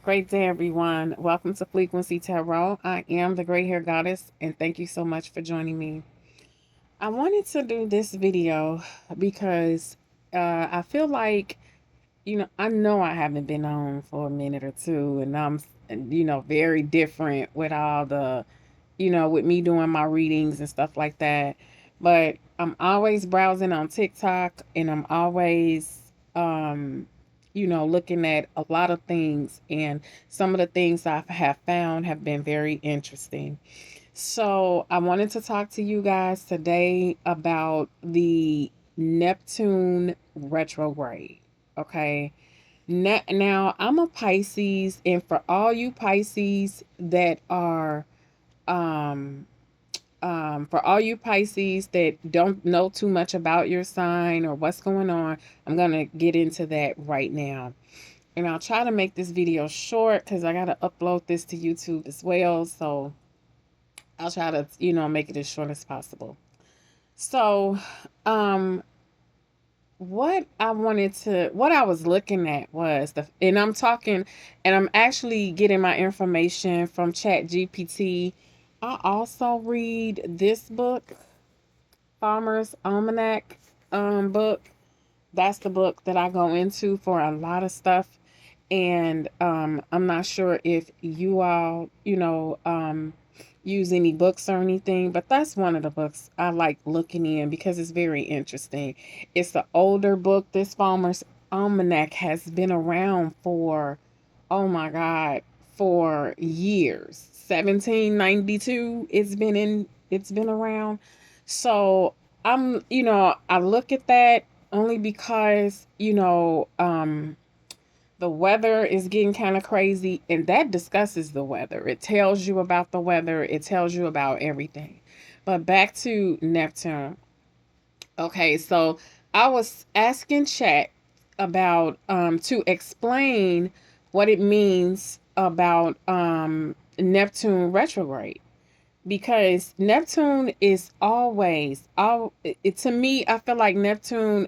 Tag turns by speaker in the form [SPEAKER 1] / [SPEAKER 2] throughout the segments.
[SPEAKER 1] Great day, everyone. Welcome to Frequency Tarot. I am the Gray Hair Goddess, and thank you so much for joining me. I wanted to do this video because I feel like, I know I haven't been on for a minute or two, and I'm, very different with all the, with me doing my readings and stuff like that. But I'm always browsing on TikTok, and I'm always, looking at a lot of things, and some of the things I have found have been very interesting. So, I wanted to talk to you guys today about the Neptune retrograde. Okay. Now, I'm a Pisces, and for all you Pisces that are, um, for all you Pisces that don't know too much about your sign or what's going on, I'm going to get into that right now. And I'll try to make this video short because I got to upload this to YouTube as well. So I'll try to, make it as short as possible. So, um, what I was looking at was and I'm actually getting my information from Chat GPT. I also read this book, Farmer's Almanac, book. That's the book that I go into for a lot of stuff. And I'm not sure if you all, use any books or anything, but that's one of the books I like looking in because it's very interesting. It's the older book. This Farmer's Almanac has been around for, oh my God, for years. 1792. It's been around. So I look at that only because, the weather is getting kind of crazy, and that discusses the weather. It tells you about the weather, it tells you about everything. But back to Neptune. Okay, so I was asking Chat about to explain what it means about Neptune retrograde, because Neptune is always to me. I feel like Neptune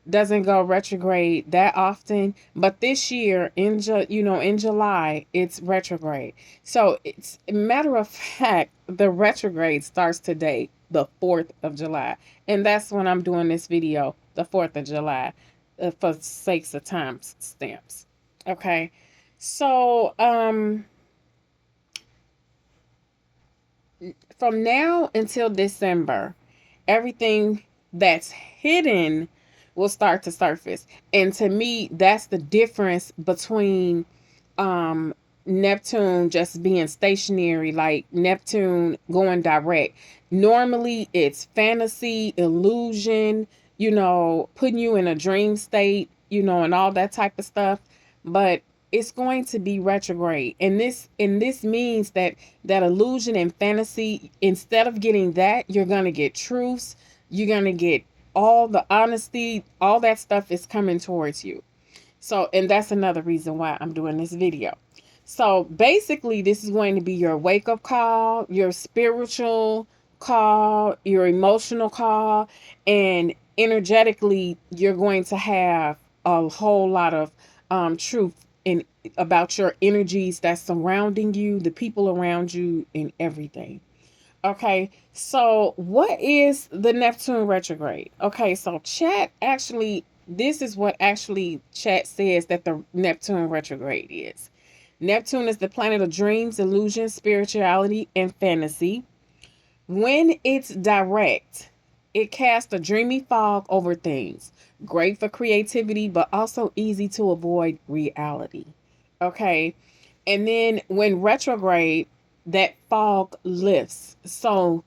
[SPEAKER 1] doesn't go retrograde that often, but this year in July it's retrograde. So it's a matter of fact, the retrograde starts today, the 4th of July, and that's when I'm doing this video, the 4th of July, for sakes of time stamps. Okay, so from now until December, everything that's hidden will start to surface. And to me, that's the difference between Neptune just being stationary, like Neptune going direct. Normally, it's fantasy, illusion, putting you in a dream state, and all that type of stuff. But it's going to be retrograde, and this means that illusion and fantasy, instead of getting that, you're going to get truths. You're going to get all the honesty. All that stuff is coming towards you. So, and that's another reason why I'm doing this video. So basically, this is going to be your wake-up call, your spiritual call, your emotional call, and energetically you're going to have a whole lot of truth in about your energies that's surrounding you, the people around you, and everything. Okay, so what is the Neptune retrograde? Okay, so this is what actually Chat says that the Neptune retrograde is. Neptune is the planet of dreams, illusions, spirituality, and fantasy. When it's direct, it casts a dreamy fog over things, great for creativity, but also easy to avoid reality. Okay. And then when retrograde, that fog lifts. So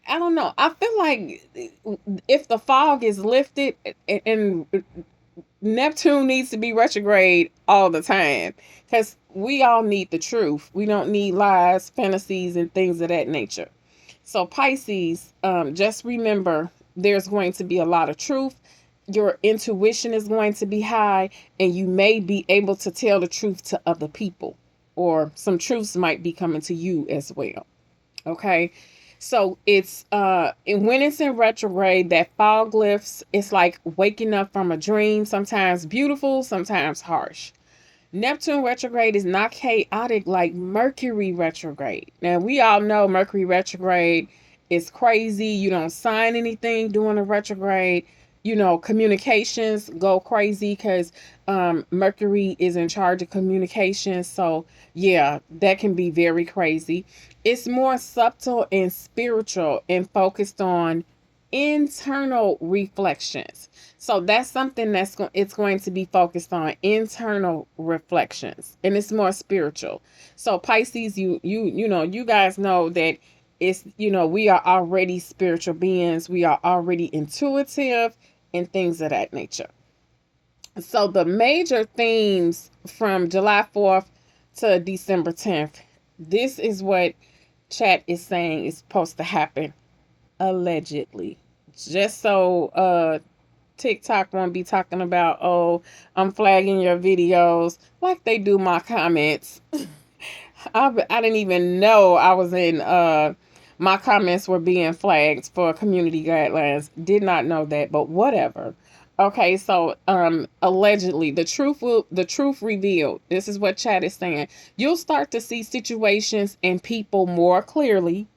[SPEAKER 1] I don't know. I feel like if the fog is lifted, and Neptune needs to be retrograde all the time, because we all need the truth. We don't need lies, fantasies, and things of that nature. So Pisces, just remember, there's going to be a lot of truth. Your intuition is going to be high, and you may be able to tell the truth to other people, or some truths might be coming to you as well. Okay. So it's and when it's in retrograde, that fog lifts. It's like waking up from a dream, sometimes beautiful, sometimes harsh. Neptune retrograde is not chaotic like Mercury retrograde. Now, we all know Mercury retrograde is crazy. You don't sign anything during a retrograde. Communications go crazy because Mercury is in charge of communications. So, yeah, that can be very crazy. It's more subtle and spiritual and focused on internal reflections. So that's something it's going to be focused on internal reflections, and it's more spiritual. So Pisces, you guys know that we are already spiritual beings. We are already intuitive and things of that nature. So the major themes from July 4th to December 10th, this is what chat is saying is supposed to happen, allegedly. Just so TikTok won't be talking about, oh, I'm flagging your videos like they do my comments. I didn't even know I was in my comments were being flagged for community guidelines. Did not know that, but whatever. Okay, so allegedly the truth revealed. This is what chat is saying. You'll start to see situations and people more clearly.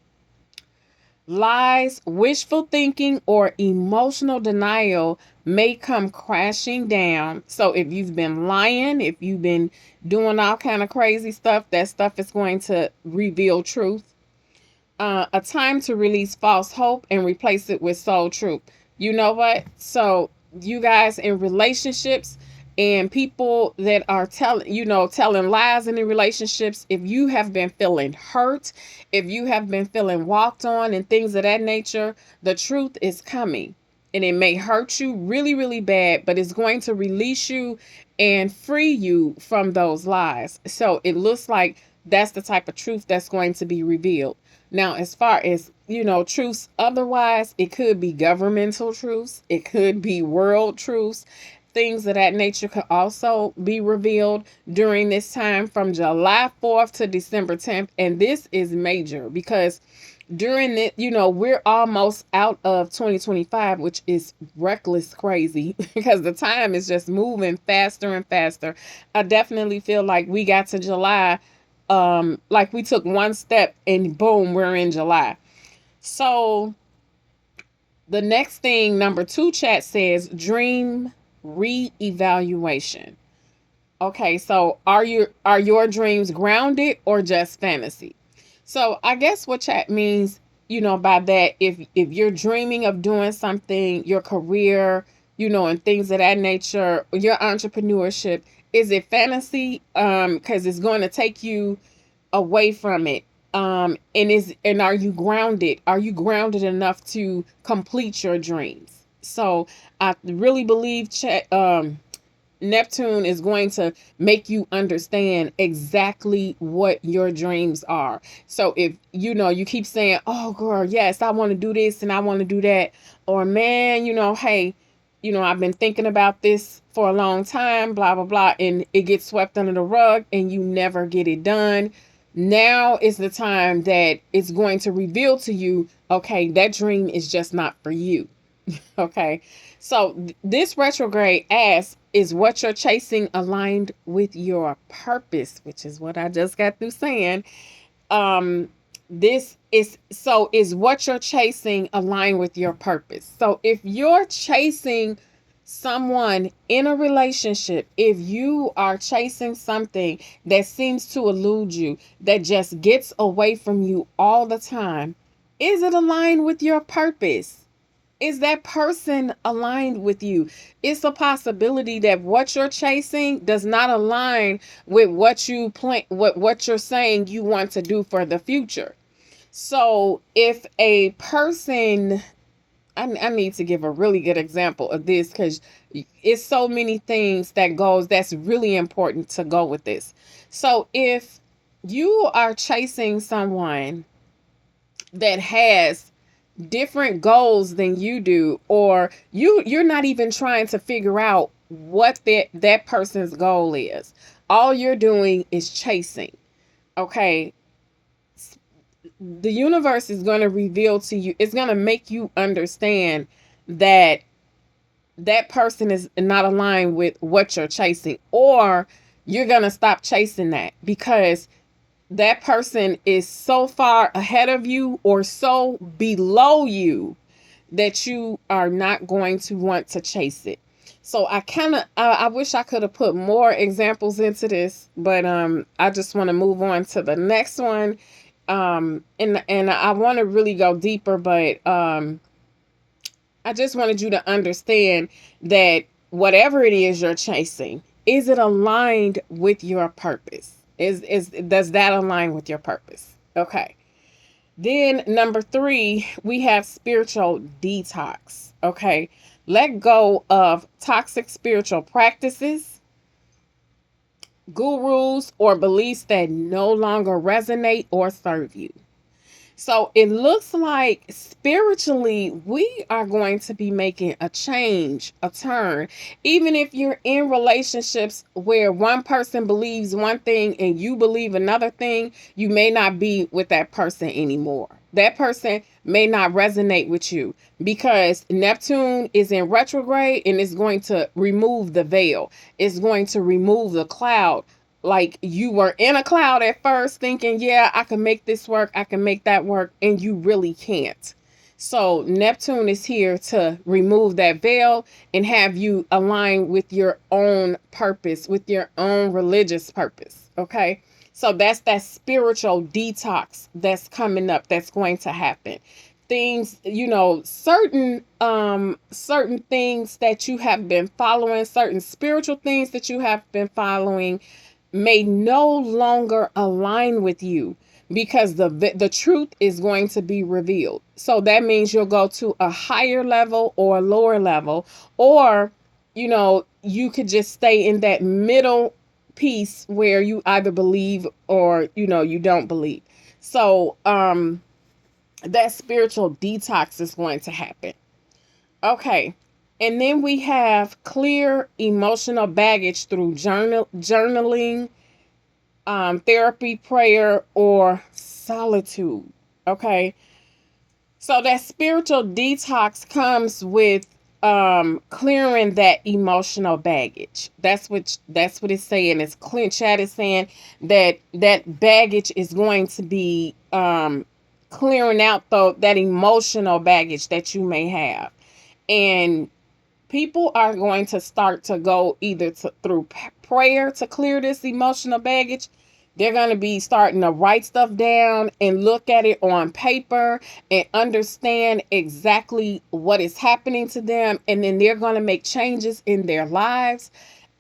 [SPEAKER 1] Lies, wishful thinking, or emotional denial may come crashing down. So if you've been lying, if you've been doing all kind of crazy stuff, that stuff is going to reveal truth. A time to release false hope and replace it with soul truth. You know what? So you guys in relationships and people that are telling lies in the relationships, if you have been feeling hurt, if you have been feeling walked on and things of that nature, the truth is coming. And it may hurt you really, really bad, but it's going to release you and free you from those lies. So it looks like that's the type of truth that's going to be revealed. Now, as far as, truths otherwise, it could be governmental truths. It could be world truths. Things of that nature could also be revealed during this time from July 4th to December 10th. And this is major because during it, we're almost out of 2025, which is reckless crazy because the time is just moving faster and faster. I definitely feel like we got to July, like we took one step and boom, we're in July. So the next thing, number 2 chat says dream reevaluation. Okay, so are your dreams grounded or just fantasy? So I guess what chat means, by that, if you're dreaming of doing something, your career, and things of that nature, your entrepreneurship, is it fantasy? Because it's going to take you away from it. And are you grounded? Are you grounded enough to complete your dreams? So I really believe Neptune is going to make you understand exactly what your dreams are. So if you keep saying, oh girl, yes, I want to do this and I want to do that, or man, hey, I've been thinking about this for a long time, blah blah blah, and it gets swept under the rug and you never get it done. Now is the time that it's going to reveal to you, okay, that dream is just not for you. Okay. So this retrograde asks, is what you're chasing aligned with your purpose, which is what I just got through saying. Is what you're chasing aligned with your purpose? So if you're chasing someone in a relationship, if you are chasing something that seems to elude you, that just gets away from you all the time, is it aligned with your purpose? Is that person aligned with you? It's a possibility that what you're chasing does not align with what you plan, what you're saying you want to do for the future. So if a person, I need to give a really good example of this because it's so many things that's really important to go with this. So if you are chasing someone that has different goals than you do, or you're not even trying to figure out what that person's goal is, all you're doing is chasing, okay, the universe is going to reveal to you, it's going to make you understand that that person is not aligned with what you're chasing, or you're going to stop chasing that because that person is so far ahead of you or so below you that you are not going to want to chase it. So I wish I could have put more examples into this, but I just want to move on to the next one. And I want to really go deeper, but I just wanted you to understand that whatever it is you're chasing, is it aligned with your purpose? Does that align with your purpose? Okay. Then number 3, we have spiritual detox. Okay. Let go of toxic spiritual practices, gurus, or beliefs that no longer resonate or serve you. So it looks like spiritually, we are going to be making a change, a turn. Even if you're in relationships where one person believes one thing and you believe another thing, you may not be with that person anymore. That person may not resonate with you because Neptune is in retrograde and it's going to remove the veil. It's going to remove the cloud. Like you were in a cloud at first thinking, yeah, I can make this work, I can make that work, and you really can't. So Neptune is here to remove that veil and have you align with your own purpose, with your own religious purpose. Okay. So that's that spiritual detox that's coming up, that's going to happen. Things, certain things that you have been following, certain spiritual things that you have been following may no longer align with you because the truth is going to be revealed. So that means you'll go to a higher level or a lower level, or you could just stay in that middle piece where you either believe or you don't believe. So that spiritual detox is going to happen. Okay. And then we have clear emotional baggage through journaling, therapy, prayer, or solitude. Okay. So that spiritual detox comes with clearing that emotional baggage. That's what it's saying. It's clear. Chat is saying that baggage is going to be clearing out that emotional baggage that you may have. And people are going to start to go either through prayer to clear this emotional baggage. They're going to be starting to write stuff down and look at it on paper and understand exactly what is happening to them. And then they're going to make changes in their lives.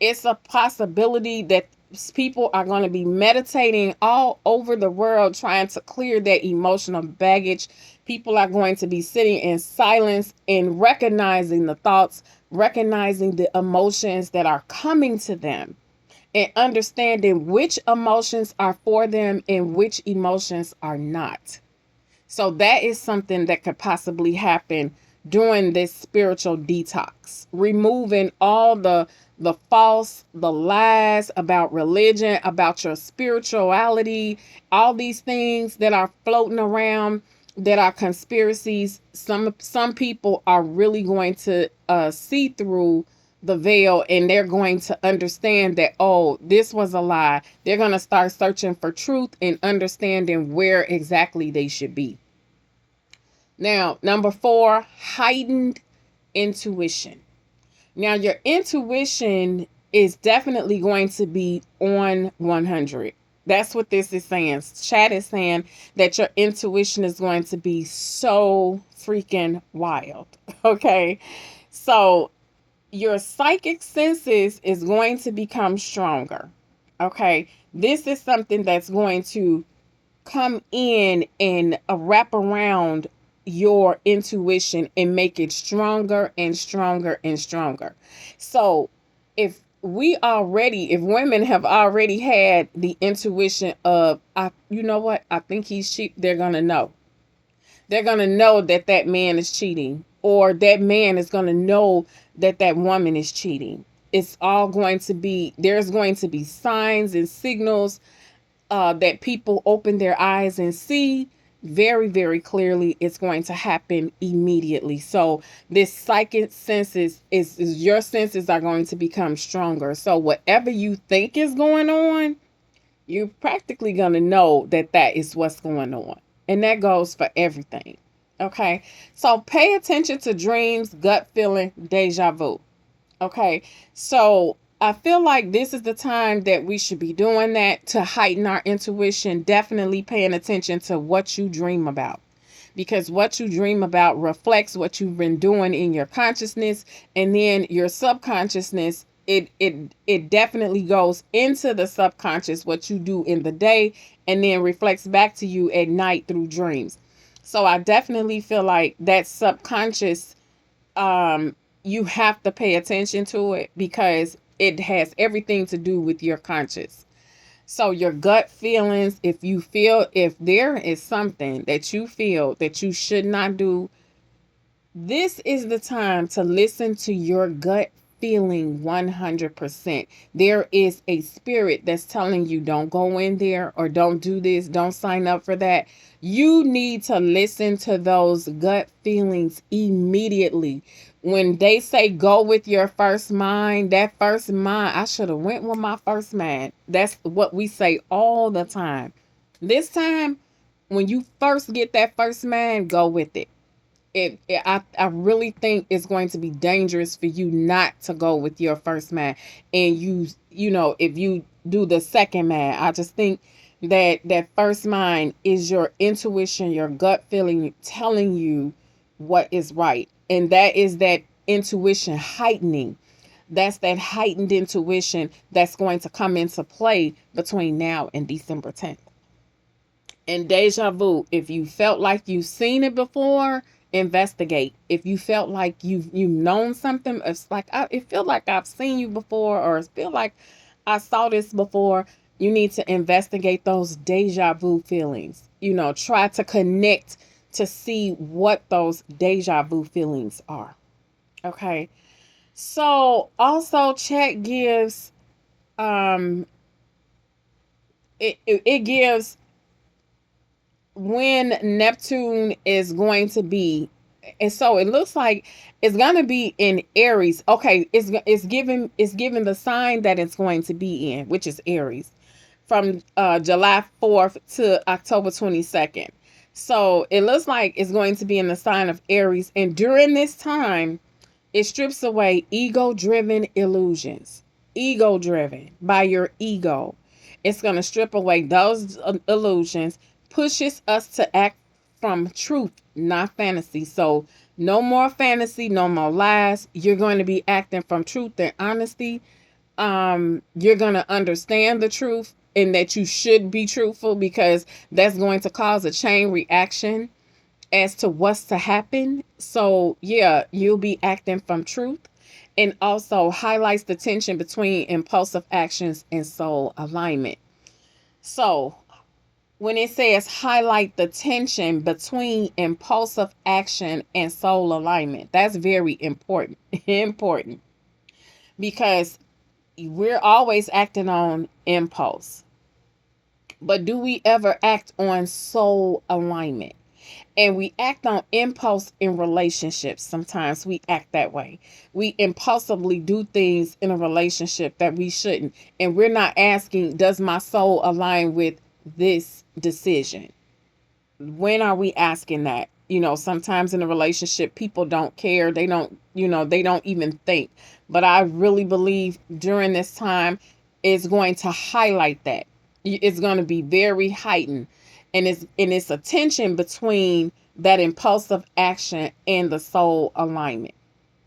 [SPEAKER 1] It's a possibility that people are going to be meditating all over the world trying to clear that emotional baggage. People are going to be sitting in silence and recognizing the thoughts, recognizing the emotions that are coming to them, and understanding which emotions are for them and which emotions are not. So that is something that could possibly happen during this spiritual detox, removing all the the lies about religion, about your spirituality, all these things that are floating around that are conspiracies. Some people are really going to see through the veil, and they're going to understand that, oh, this was a lie. They're going to start searching for truth and understanding where exactly they should be. Now, number 4, heightened intuition. Now, your intuition is definitely going to be on 100. That's what this is saying. Chat is saying that your intuition is going to be so freaking wild. Okay. So your psychic senses is going to become stronger. Okay. This is something that's going to come in and wrap around your intuition and make it stronger and stronger and stronger. So if women have already had the intuition of, you know what, I think he's cheap, they're going to know. They're going to know that that man is cheating, or that man is going to know that that woman is cheating. It's all going to be, there's going to be signs and signals that people open their eyes and see, very, very clearly it's going to happen immediately. So this psychic senses is your senses are going to become stronger. So whatever you think is going on, you're practically going to know that that is what's going on. And that goes for everything. Okay. So pay attention to dreams, gut feeling, deja vu. Okay. So I feel like this is the time that we should be doing that to heighten our intuition, definitely paying attention to what you dream about. Because what you dream about reflects what you've been doing in your consciousness, and then your subconsciousness, it definitely goes into the subconscious, what you do in the day, and then reflects back to you at night through dreams. So I definitely feel like that subconscious, you have to pay attention to it because it has everything to do with your conscious. So your gut feelings, if there is something that you feel that you should not do, this is the time to listen to your gut feeling 100%. There is a spirit that's telling you don't go in there, or don't do this, don't sign up for that. You need to listen to those gut feelings immediately. When they say go with your first mind, that first mind, I should have went with my first mind. That's what we say all the time. This time, when you first get that first mind, go with it. I really think it's going to be dangerous for you not to go with your first man, and if you do the second man. I just think that that first mind is your intuition, your gut feeling telling you what is right, and that is that intuition heightening. That's that heightened intuition that's going to come into play between now and December 10th. And deja vu, if you felt like you've seen it before, investigate. If you felt like you've known something, it's like it feel like I've seen you before, or it feel like I saw this before. You need to investigate those deja vu feelings. Try to connect to see what those deja vu feelings are. Okay. So also chat gives it gives when Neptune is going to be, and so it looks like it's going to be in Aries. Okay, it's given the sign that it's going to be in, which is Aries, from July 4th to October 22nd. So it looks like it's going to be in the sign of Aries, and during this time, it strips away ego-driven illusions. Ego-driven by your ego. It's going to strip away those illusions, pushes us to act from truth, not fantasy. So no more fantasy, no more lies. You're going to be acting from truth and honesty. You're going to understand the truth, and that you should be truthful, because that's going to cause a chain reaction as to what's to happen. So yeah, you'll be acting from truth, and also highlights the tension between impulsive actions and soul alignment. So when it says highlight the tension between impulsive action and soul alignment, that's very important. Important, because we're always acting on impulse. But do we ever act on soul alignment? And we act on impulse in relationships. Sometimes we act that way. We impulsively do things in a relationship that we shouldn't. And we're not asking, does my soul align with this decision? When are we asking that? Sometimes in a relationship, people don't care. They don't even think. But I really believe during this time, it's going to highlight that. It's going to be very heightened. And it's a tension between that impulsive action and the soul alignment.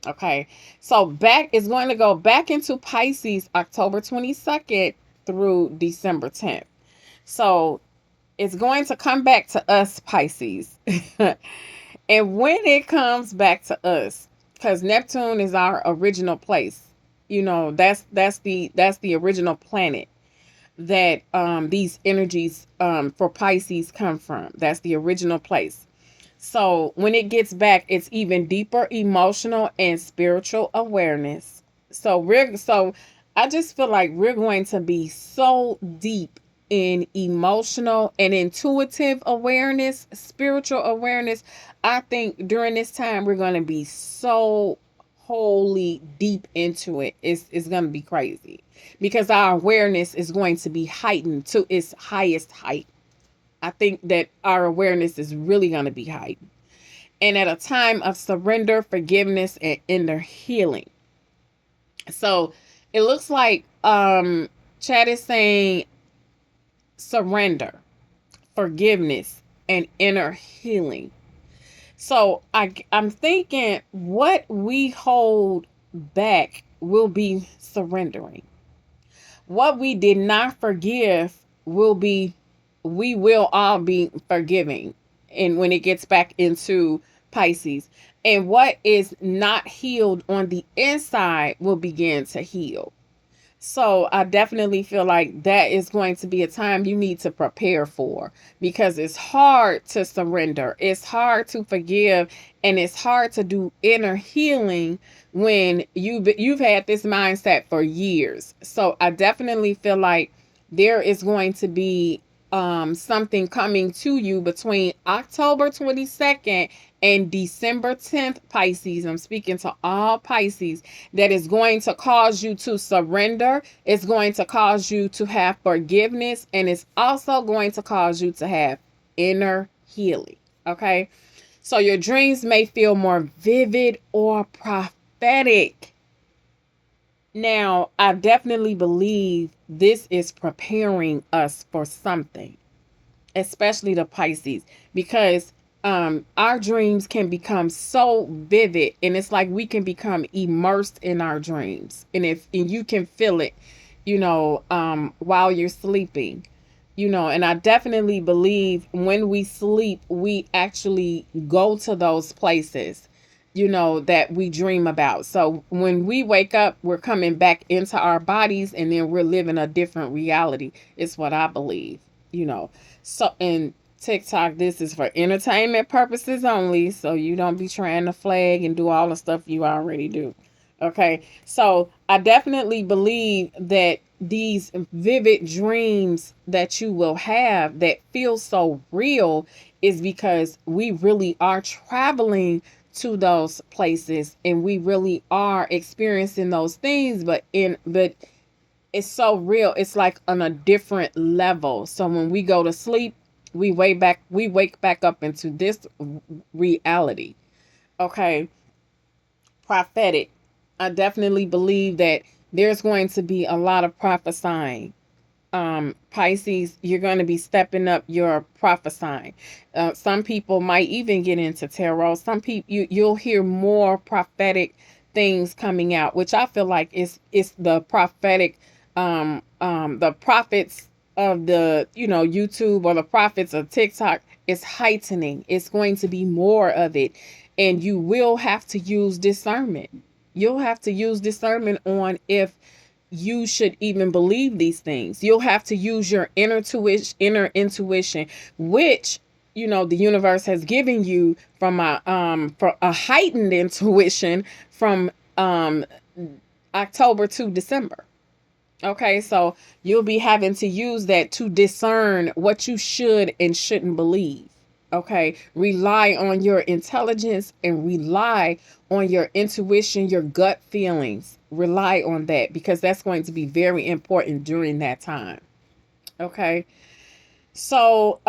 [SPEAKER 1] Okay. So it's going to go back into Pisces October 22nd through December 10th. So it's going to come back to us, Pisces. And when it comes back to us, because Neptune is our original place, that's the original planet that these energies for Pisces come from. That's the original place. So when it gets back, it's even deeper emotional and spiritual awareness. So I just feel like we're going to be so deep in emotional and intuitive awareness, spiritual awareness, I think during this time we're going to be so wholly deep into it. It's going to be crazy because our awareness is going to be heightened to its highest height. I think that our awareness is really going to be heightened. And at a time of surrender, forgiveness, and inner healing. So it looks like Chad is saying surrender, forgiveness, and inner healing. So I'm thinking what we hold back will be surrendering. What we did not forgive we will all be forgiving. And when it gets back into Pisces, and what is not healed on the inside will begin to heal. So I definitely feel like that is going to be a time you need to prepare for, because it's hard to surrender. It's hard to forgive, and it's hard to do inner healing when you've had this mindset for years. So I definitely feel like there is going to be something coming to you between October 22nd and December 10th, Pisces. I'm speaking to all Pisces, that is going to cause you to surrender. It's going to cause you to have forgiveness, and it's also going to cause you to have inner healing. Okay. So your dreams may feel more vivid or prophetic. Now, I definitely believe this is preparing us for something, especially the Pisces, because our dreams can become so vivid, and it's like we can become immersed in our dreams, and you can feel it, while you're sleeping, and I definitely believe when we sleep, we actually go to those places, that we dream about. So when we wake up, we're coming back into our bodies, and then we're living a different reality. It's what I believe, So, and TikTok, this is for entertainment purposes only. So you don't be trying to flag and do all the stuff you already do. Okay. So I definitely believe that these vivid dreams that you will have that feel so real is because we really are traveling to those places, and we really are experiencing those things, but it's so real. It's like on a different level. So when we go to sleep, we wake back up into this reality. Okay. Prophetic. I definitely believe that there's going to be a lot of prophesying. Pisces, you're going to be stepping up your prophesying. Some people might even get into tarot. Some people, you'll hear more prophetic things coming out, which I feel like is the prophetic, the prophets of the, YouTube, or the prophets of TikTok is heightening. It's going to be more of it, and you will have to use discernment. You'll have to use discernment on if you should even believe these things. You'll have to use your inner intuition, which, the universe has given you from for a heightened intuition from October to December. Okay, so you'll be having to use that to discern what you should and shouldn't believe. Okay, rely on your intelligence and rely on your intuition, your gut feelings. Rely on that, because that's going to be very important during that time. Okay, so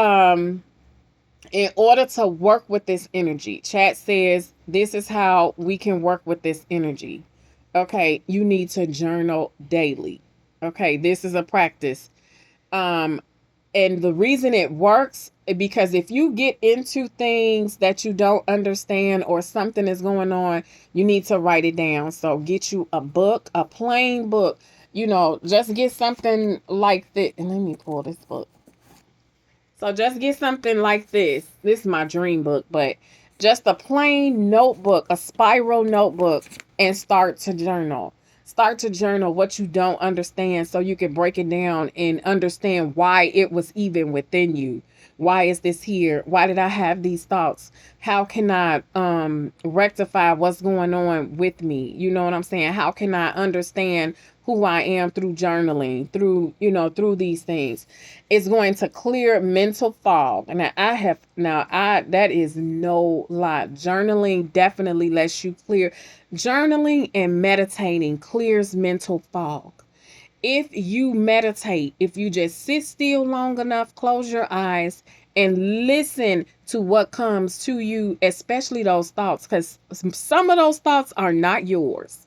[SPEAKER 1] in order to work with this energy, chat says this is how we can work with this energy. Okay, you need to journal daily. Okay, this is a practice. And the reason it works, because if you get into things that you don't understand or something is going on, you need to write it down. So get you a book, a plain book, just get something like this. And let me pull this book. So just get something like this. This is my dream book, but just a plain notebook, a spiral notebook, and start to journal. Start to journal what you don't understand, so you can break it down and understand why it was even within you. Why is this here? Why did I have these thoughts? How can I rectify what's going on with me? You know what I'm saying? How can I understand who I am through journaling, through, through these things. It's going to clear mental fog. And that is no lie. Journaling definitely lets you clear. Journaling and meditating clears mental fog. If you meditate, if you just sit still long enough, close your eyes and listen to what comes to you, especially those thoughts, because some of those thoughts are not yours.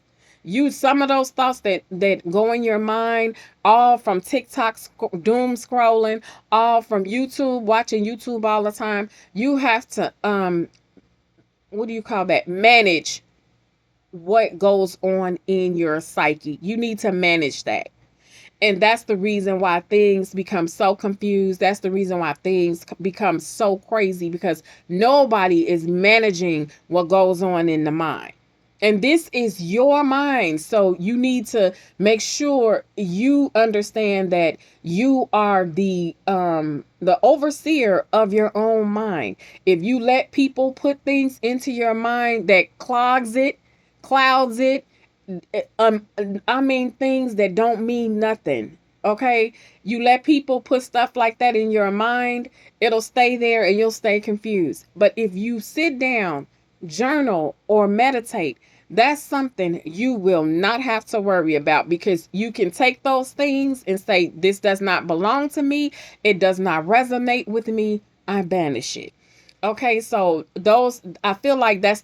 [SPEAKER 1] Some of those thoughts that go in your mind, all from TikTok doom scrolling, all from YouTube, watching YouTube all the time. You have to what do you call that? Manage what goes on in your psyche. You need to manage that. And that's the reason why things become so confused. That's the reason why things become so crazy, because nobody is managing what goes on in the mind. And this is your mind. So you need to make sure you understand that you are the overseer of your own mind. If you let people put things into your mind that clouds it, things that don't mean nothing. Okay, you let people put stuff like that in your mind, it'll stay there and you'll stay confused. But if you sit down, journal, or meditate, that's something you will not have to worry about, because you can take those things and say, this does not belong to me, it does not resonate with me, I banish it. Okay, so I feel like that's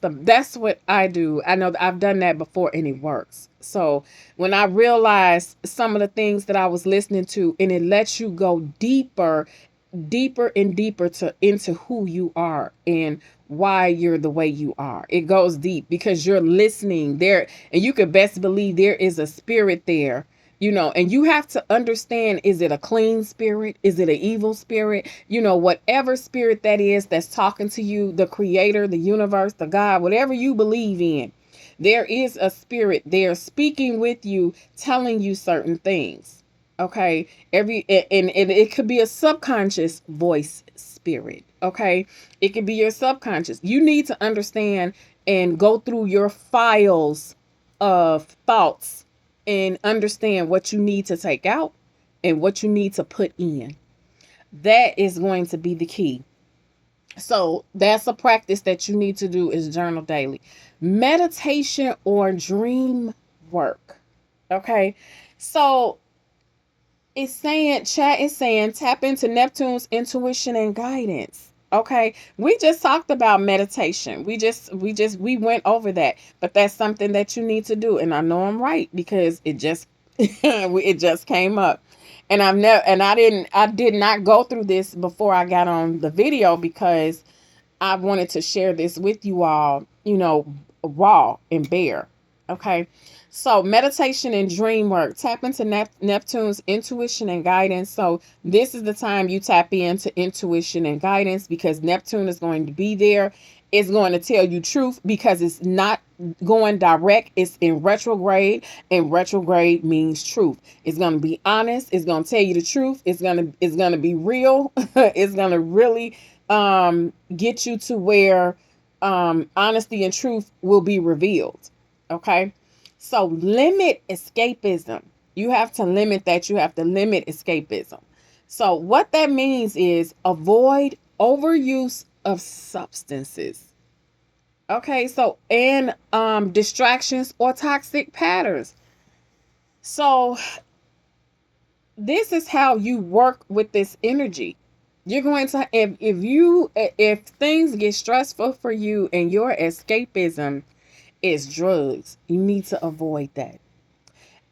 [SPEAKER 1] what I do. I know that I've done that before and it works. So when I realized some of the things that I was listening to, and it lets you go deeper and deeper into who you are and why you're the way you are. It goes deep because you're listening there, and you could best believe there is a spirit there. And you have to understand, is it a clean spirit? Is it an evil spirit? Whatever spirit that is that's talking to you, the creator, the universe, the God, whatever you believe in, there is a spirit there speaking with you, telling you certain things. Okay. And it could be a subconscious voice spirit. Okay. It could be your subconscious. You need to understand and go through your files of thoughts and understand what you need to take out and what you need to put in. That is going to be the key. So that's a practice that you need to do, is journal daily. Meditation or dream work. Okay. So chat is saying, tap into Neptune's intuition and guidance. Okay. We just talked about meditation. We went over that, but that's something that you need to do. And I know I'm right, because it just, it just came up. And I did not go through this before I got on the video, because I wanted to share this with you all, raw and bare. Okay. So meditation and dream work. Tap into Neptune's intuition and guidance. So this is the time you tap into intuition and guidance, because Neptune is going to be there. It's going to tell you truth, because it's not going direct. It's in retrograde, and retrograde means truth. It's going to be honest. It's going to tell you the truth. It's going to be real. It's going to really get you to where honesty and truth will be revealed. Okay. So limit escapism. You have to limit that. You have to limit escapism. So what that means is avoid overuse of substances. Okay. So, and distractions or toxic patterns. So this is how you work with this energy. You're going to, if things get stressful for you and your escapism is drugs, you need to avoid that.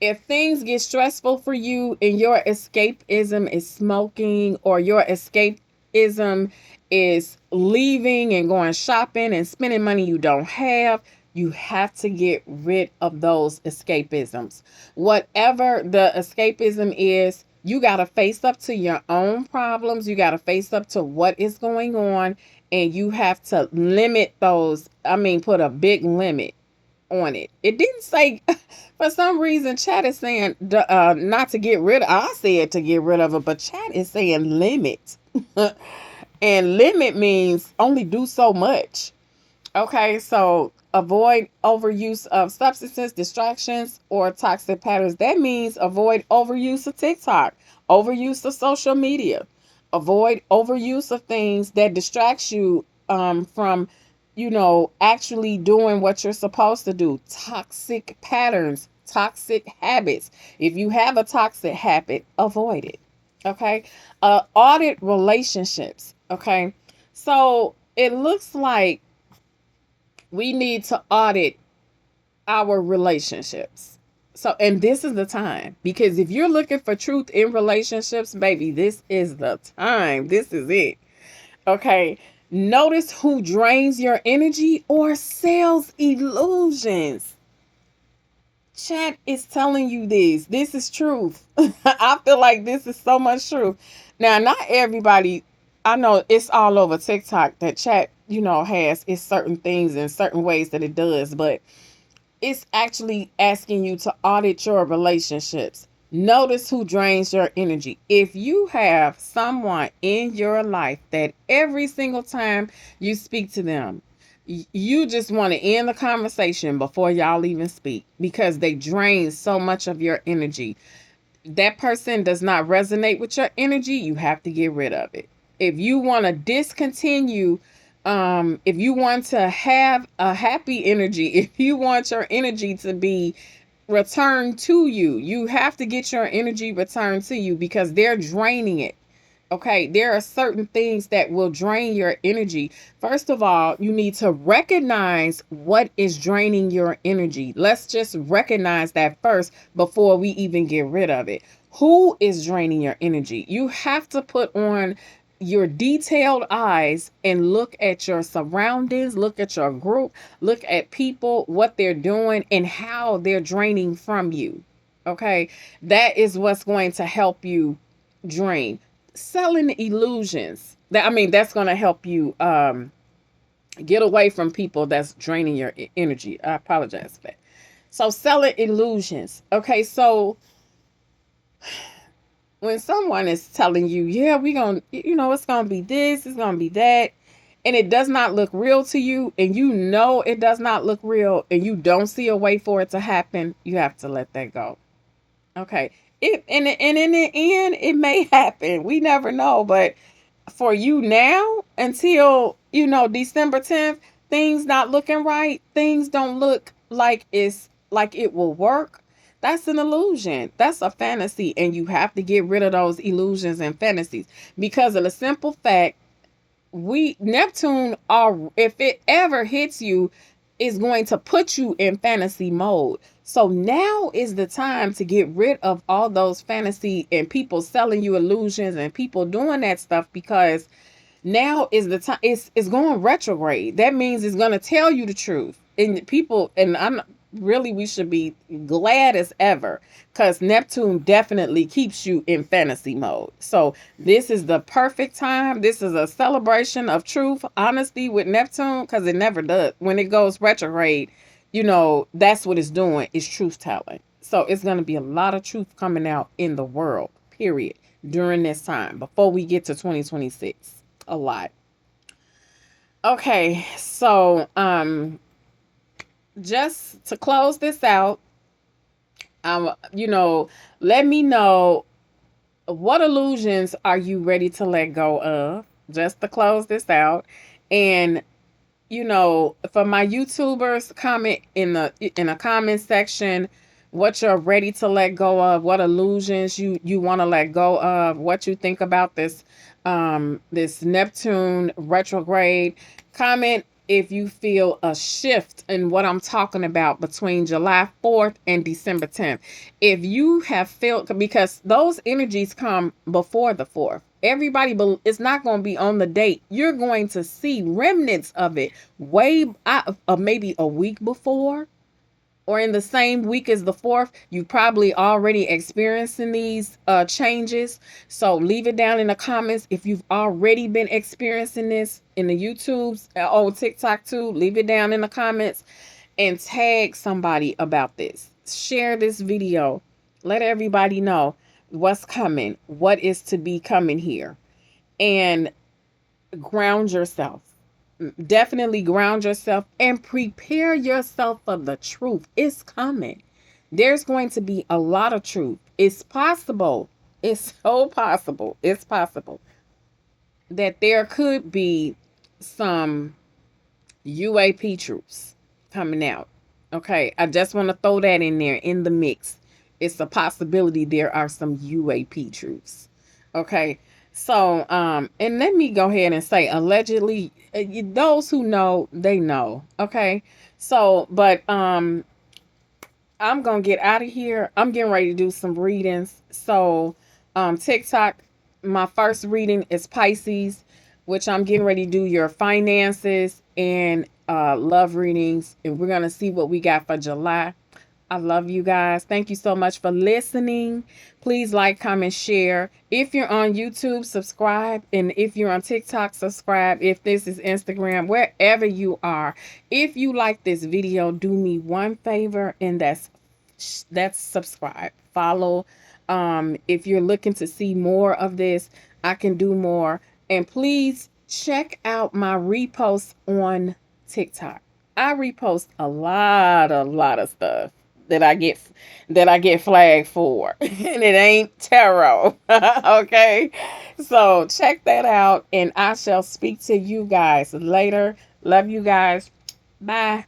[SPEAKER 1] If things get stressful for you and your escapism is smoking, or your escapism is leaving and going shopping and spending money you don't have, you have to get rid of those escapisms. Whatever the escapism is, you got to face up to your own problems. You got to face up to what is going on, and you have to limit those. Put a big limit on it. It didn't say, for some reason, chat is saying not to get rid of. I said to get rid of it, but chat is saying limit. And limit means only do so much. Okay, so avoid overuse of substances, distractions, or toxic patterns. That means avoid overuse of TikTok, overuse of social media, avoid overuse of things that distracts you from, actually doing what you're supposed to do. Toxic patterns, toxic habits. If you have a toxic habit, avoid it. Okay, audit relationships. Okay, so it looks like we need to audit our relationships. So, and this is the time, because if you're looking for truth in relationships, baby, this is the time. This is it. Okay. Notice who drains your energy or sells illusions. Chat is telling you this. This is truth. I feel like this is so much truth. Now, not everybody, I know it's all over TikTok that chat, has its certain things and certain ways that it does, but it's actually asking you to audit your relationships. Notice who drains your energy. If you have someone in your life that every single time you speak to them, you just want to end the conversation before y'all even speak because they drain so much of your energy. That person does not resonate with your energy, you have to get rid of it. If you want to discontinue, if you want to have a happy energy, if you want your energy to be returned to you, you have to get your energy returned to you because they're draining it. Okay, there are certain things that will drain your energy. First of all, you need to recognize what is draining your energy. Let's just recognize that first before we even get rid of it. Who is draining your energy? You have to put on your detailed eyes and look at your surroundings, look at your group, look at people, what they're doing, and how they're draining from you. Okay, that is what's going to help you drain. Selling illusions, that's going to help you get away from people that's draining your energy. I apologize for that. So selling illusions. Okay, so when someone is telling you, yeah, we going to, it's going to be this, it's going to be that, and it does not look real to you, and it does not look real, and you don't see a way for it to happen, you have to let that go. Okay. And in the end, it may happen. We never know. But for you now, until, December 10th, things not looking right, things don't look like it will work. That's an illusion. That's a fantasy. And you have to get rid of those illusions and fantasies because of the simple fact Neptune, if it ever hits you, is going to put you in fantasy mode. So now is the time to get rid of all those fantasy and people selling you illusions and people doing that stuff, because now is the time. It's going retrograde. That means it's going to tell you the truth. And people, and I'm really, we should be glad as ever because Neptune definitely keeps you in fantasy mode. So this is the perfect time. This is a celebration of truth, honesty with Neptune, because it never does. When it goes retrograde, that's what it's doing, is truth telling. So it's going to be a lot of truth coming out in the world, period, during this time before we get to 2026. A lot. Okay, so just to close this out, let me know, what illusions are you ready to let go of? Just to close this out. And for my YouTubers, comment in the comment section what you're ready to let go of, what illusions you want to let go of, what you think about this Neptune retrograde. Comment if you feel a shift in what I'm talking about between July 4th and December 10th. If you have felt, because those energies come before the 4th. Everybody, it's not going to be on the date. You're going to see remnants of it maybe a week before, or in the same week as the 4th. You probably already experiencing these changes. So leave it down in the comments if you've already been experiencing this in the YouTubes, TikTok too. Leave it down in the comments and tag somebody about this. Share this video. Let everybody know what's coming, what is to be coming here, and ground yourself. definitely ground yourself and prepare yourself for the truth. It's coming. There's going to be a lot of truth. It's possible. It's so possible. It's possible that there could be some UAP troops coming out. Okay, I just want to throw that in there in the mix. It's a possibility there are some UAP troops. Okay, so and let me go ahead and say allegedly, those who know, they know. Okay, so but I'm gonna get out of here. I'm getting ready to do some readings. So TikTok, my first reading is Pisces, which I'm getting ready to do your finances and love readings. And we're gonna see what we got for July. I love you guys. Thank you so much for listening. Please like, comment, share. If you're on YouTube, subscribe. And if you're on TikTok, subscribe. If this is Instagram, wherever you are, if you like this video, do me one favor, and that's subscribe. Follow. If you're looking to see more of this, I can do more. And please check out my reposts on TikTok. I repost a lot of stuff that I get flagged for. And it ain't tarot. Okay? So check that out, and I shall speak to you guys later. Love you guys. Bye.